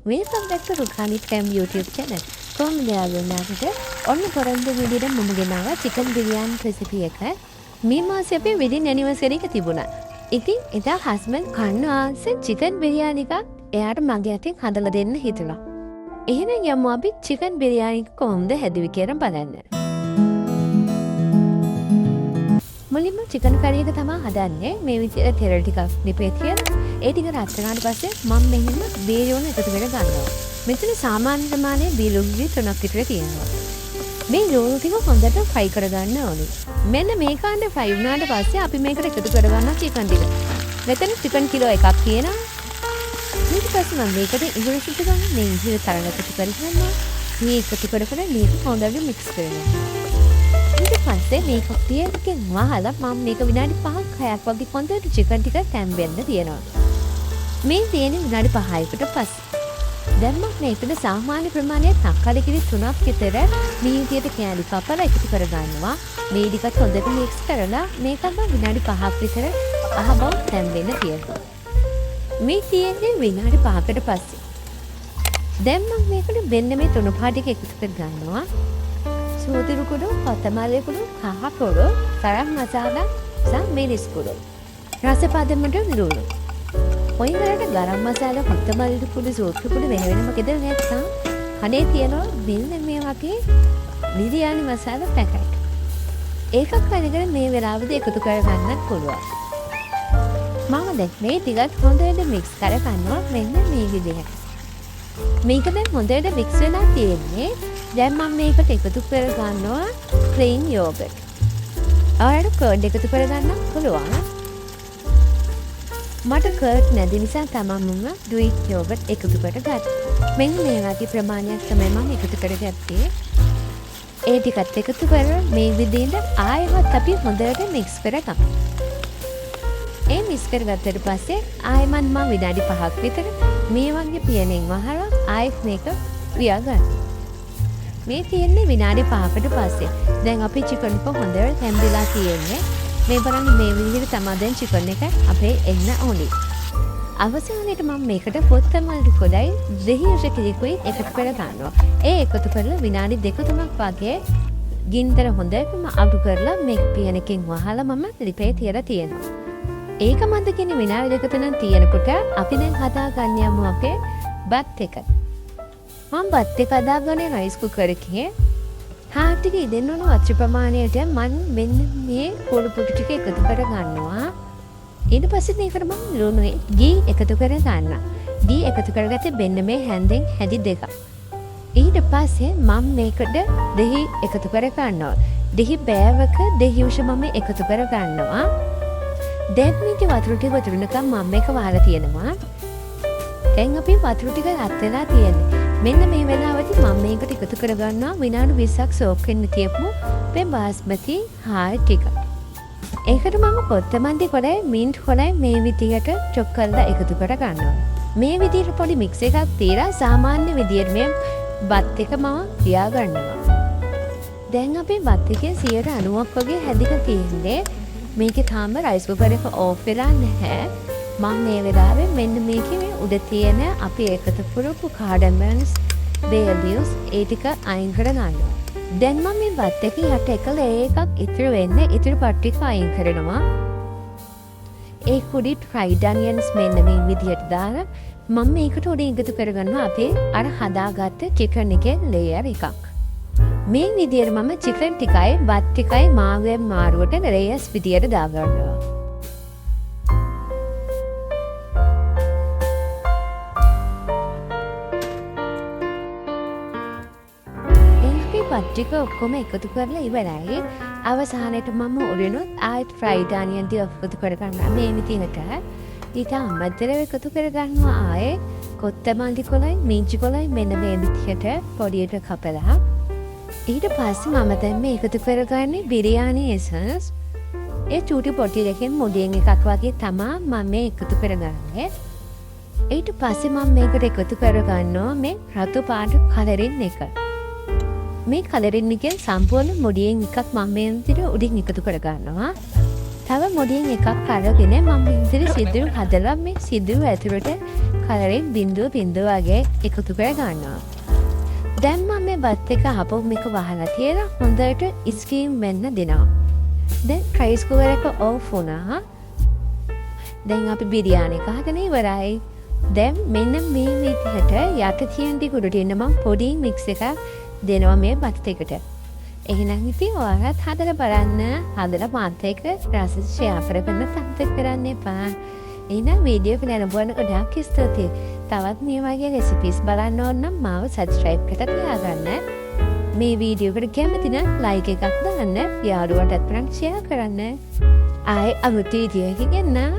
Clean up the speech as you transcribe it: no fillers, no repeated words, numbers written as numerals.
Welcome back to Rukhani Fam YouTube channel. කොහොමද යාළුවන්ට ඔන්න පොරොන්දු විදිහට මම ගෙනාවා chicken biryani recipe එක. මේ මාසේ අපේ wedding anniversary එක තිබුණා. ඉතින් එදා husband කන්න ආසෙ chicken biryani එකක් එයාට මගේ අතින් හදලා දෙන්න හිතුණා. එහෙනම් යමු අපි chicken biryani කොහොමද හැදුවේ කියලා බලන්න. මුලින්ම chicken curry එක තමයි හදන්නේ. මේ විදිහට තෙල් ටිකක් ලිපේ තියලා ඒ ටික රත් වුණාට පස්සේ මම මෙහෙම බීලුණ එකතු කර ගන්නවා. මෙතන සාමාන්‍ය ප්‍රමාණයේ බීලුණු 3ක් විතර තියෙනවා. මේ ලුණු ටික හොඳට fry කර ගන්න ඕනේ. මෙන්න මේ කාණ්ඩ fry වුණාට පස්සේ අපි මේකට එකතු කර ගන්නවා chicken ටික. මෙතන chicken කිලෝ එකක් තියෙනවා. ඊට පස්සේ මම මේකට ඉඟුරු සිට ගන්න මේ ඉඟුරු තරඟ එකතු කරගන්නවා. මේ එකතු කරගෙන මේක හොඳට mix කරනවා. ඊට පස්සේ මේක පියකින් වහලා මම මේක විනාඩි 5ක් 6ක් වගේ හොඳට chicken ටික තැම්බෙන්න තියනවා. මේ තියෙන විනාඩි 5කට පස්සේ දැන් මම මේකට සාමාන්‍ය ප්‍රමාණයේ තක්කාලි කිරි 3ක් විතර මේ විදියට කෑලි කපලා එකතු කර ගන්නවා. මේ ටිකත් හොඳට mix කරලා මේකම විනාඩි 5ක් විතර අහබව තැම්බෙන්න තියනවා. මේ තියෙන්නේ විනාඩි 5කට පස්සේ. දැන් මම මේකට වෙන්න මේ තුන පහ ටික එකතු කර ගන්නවා. සූතිරු කුඩු, කොත්තමල්ලි කුඩු, කහ කුඩු, ගරම් මසාලා සහ මිරිස් කුඩු. රස පදමට ලුණු. ඔය වලට ගරම් මසාලා, කොත්තමල්ලි කුඩු, සූතිරු කුඩු වෙන වෙනම ගෙදර නැත්නම් කනේ තියනවා මෙන්න මේ වගේ බිරියානි මසාලා පැකට්. ඒකක් අරගෙන මේ වෙලාවදී එකතු කර ගන්නත් පුළුවන්. මම දැන් මේ ටිකත් හොඳට mix කර ගන්නවා මෙන්න මේ විදිහට. මේක දැන් හොඳට mix වෙලා තියෙන්නේ. දැන් මම මේකට එකතු කර ගන්නවා plain yogurt. ඔයාලට curd එකතු කර ගන්න පුළුවන්. මට curd නැති නිසා තමයි මම Greek yogurt එකතු කරගත්තේ. මෙන්න මේ වගේ ප්‍රමාණයක් තමයි මම එකතු කරගත්තේ. ඒ ටිකත් එකතු කරලා මේ විදිහට ආයෙත් අපි හොඳට mix කරගමු. ඒ mix කරගත්තට පස්සේ ආයෙත් මම විනාඩි 5ක් විතර මේ වගේ පියනෙන් වහලා ආයෙත් මේක පියාගන්න. මේ තියෙන්නේ විනාඩි 5කට පස්සේ. දැන් අපි chicken එක හොඳට තැම්බිලා තියෙන්නේ. මේ බලන්න මේ විදිහට තමයි දැන් chicken එක අපේ එන්න ඕනේ. අවසානයේට මම මේකට කොත්තමල්ලි කොටයි දෙහියස කිරිකුයි එකතු කර ගන්නවා. ඒ එකතු කරලා විනාඩි 2-3ක් වගේ ගින්දර හොඳටම අඩු කරලා මේක පියනකින් වහලා මම ලිපේ තියලා තියෙනවා. ඒක මන්ද කියන්නේ විනාඩි 2-3ක් තියෙනකොට අපි දැන් හදාගන්න යමු අපේ බත් එක. මම බත් එක හදාගන්නේ රයිස් කුකර් එකේ. හාට් ටික ඉදෙන්න ඕන වච ප්‍රමාණයට මම මෙන්න මේ පොඩි පොඩි ටික එකතු කර ගන්නවා. ඊට පස්සේ මේකට මම ලුණුයි ගී එකතු කර ගන්නවා. ගී එකතු කරගත්තේ මෙන්න මේ හැන්දෙන් හැදි දෙකක්. ඊට පස්සේ මම මේකට දෙහි එකතු කර ගන්නවා. දෙහි බෑවක දෙහි උෂ මම එකතු කර ගන්නවා. දැන් මේක වතුර ටික වතුරනකම් මම මේක වහලා තියෙනවා. දැන් අපි වතුර ටික රත් වෙලා තියෙන්නේ. මෙන්න මේ වෙලාවට මම මේකට එකතු කර ගන්නවා විනාඩි 20ක් සෝක් වෙන්න තියපු මේ බාස්මති හාල් ටික. ඒකට මම කොත්තමල්ලි කොටයි මින්ට් කොටයි මේ විදිහට චොප් කරලා එකතු කර ගන්නවා. මේ විදිහට පොඩි මික්ස් එකක් තියලා සාමාන්‍ය විදිහට මේ බත් එක මම තියා ගන්නවා. දැන් අපේ බත් එකේ 90ක් වගේ හැදිලා තියෙන්නේ. මේකේ තාම රයිස් කුකර් එක ඕෆ් වෙලා නැහැ. මම මේ වෙලාවේ මෙන්න මේකේ මේ උඩ තියෙන අපි එකතු කරපු කාඩමන්ස් bay leaves ඒ ටික අයින් කර ගන්නවා. දැන් මම මේ බත් එකේ යට එක ලේයර් එකක් ඉතුරු වෙන්නේ ඉතුරු පට් ටික අයින් කරනවා. ඒ කුඩි fried onions මෙන්න මේ විදිහට දාලා මම මේකට උඩ එකතු කරගන්නවා අපේ අර හදාගත්ත chicken එකේ ලේයර් එකක්. මේ විදිහට මම chicken ටිකයි බත් ටිකයි මාගෙන් මාරුවට layers විදිහට දාගන්නවා. පත්ටික ඔක්කොම එකතු කරලා ඉවරයි. අවසානයේට මම උරිනුත් ආයෙත් fried onion ටික එකතු කර ගන්නවා මේ විදිහට. ඊට අමතරව එකතු කර ගන්නවා ආයේ කොත්තමල්ලි කොළයි මිංචි කොළයි මෙන්න මේ විදිහට පොඩියට කපලා. ඊට පස්සේ මම දැන් මේ එකතු කරගන්නේ බිරියානි essence. ඒ චූටි පොටි දෙකෙන් මුඩියෙන් එකක් වගේ තමයි මම මේ එකතු කරගන්නේ. ඊට පස්සේ මම මේකට එකතු කරගන්නවා මේ රතු පාට කලරින් එක. මේ කලරින් එකෙන් සම්පූර්ණ මුඩියෙන් එකක් මම මේ විදිහට උඩින් එකතු කර ගන්නවා. තව මොඩියෙන් එකක් අරගෙන මම ඉතිරි සිදුරු හදලා මේ සිදුරු ඇතුළට කලරෙන් බිඳුව වගේ එකතු කර ගන්නවා. දැන් මම මේ බත් එක ආපහු මේක වහලා තියලා හොඳට ස්ටීම් වෙන්න දෙනවා. දැන් රයිස් කුකර් එක ඕෆ් වුණා. දැන් අපි බිරියානි කහගෙන ඉවරයි. දැන් මෙන්න මේ විදිහට යට තියෙන දිගුරට ඉන්න මම පොඩි මික්ස් එකක් දෙනවා මේ බත් එකට. එහෙනම් ඉතින් ඔයාලත් හදලා බලන්න. හදලා මාත් එක්ක රස ෂෙයා කරන්න සම්පූර්ණ කරන්න එපා. එහෙනම් වීඩියෝ එක නරඹන ගොඩාක් ස්තුතියි. තවත් මේ වගේ රෙසිපීස් බලන්න ඕන නම් මාව සබ්ස්ක්‍රයිබ් කරලා තියාගන්න. මේ වීඩියෝ එකට කැමති නම් ලයික් එකක් දාන්න. යාළුවන්ටත් ෂෙයා කරන්න. ආයේ අමුතු වීඩියෝ එකකින් එන්න.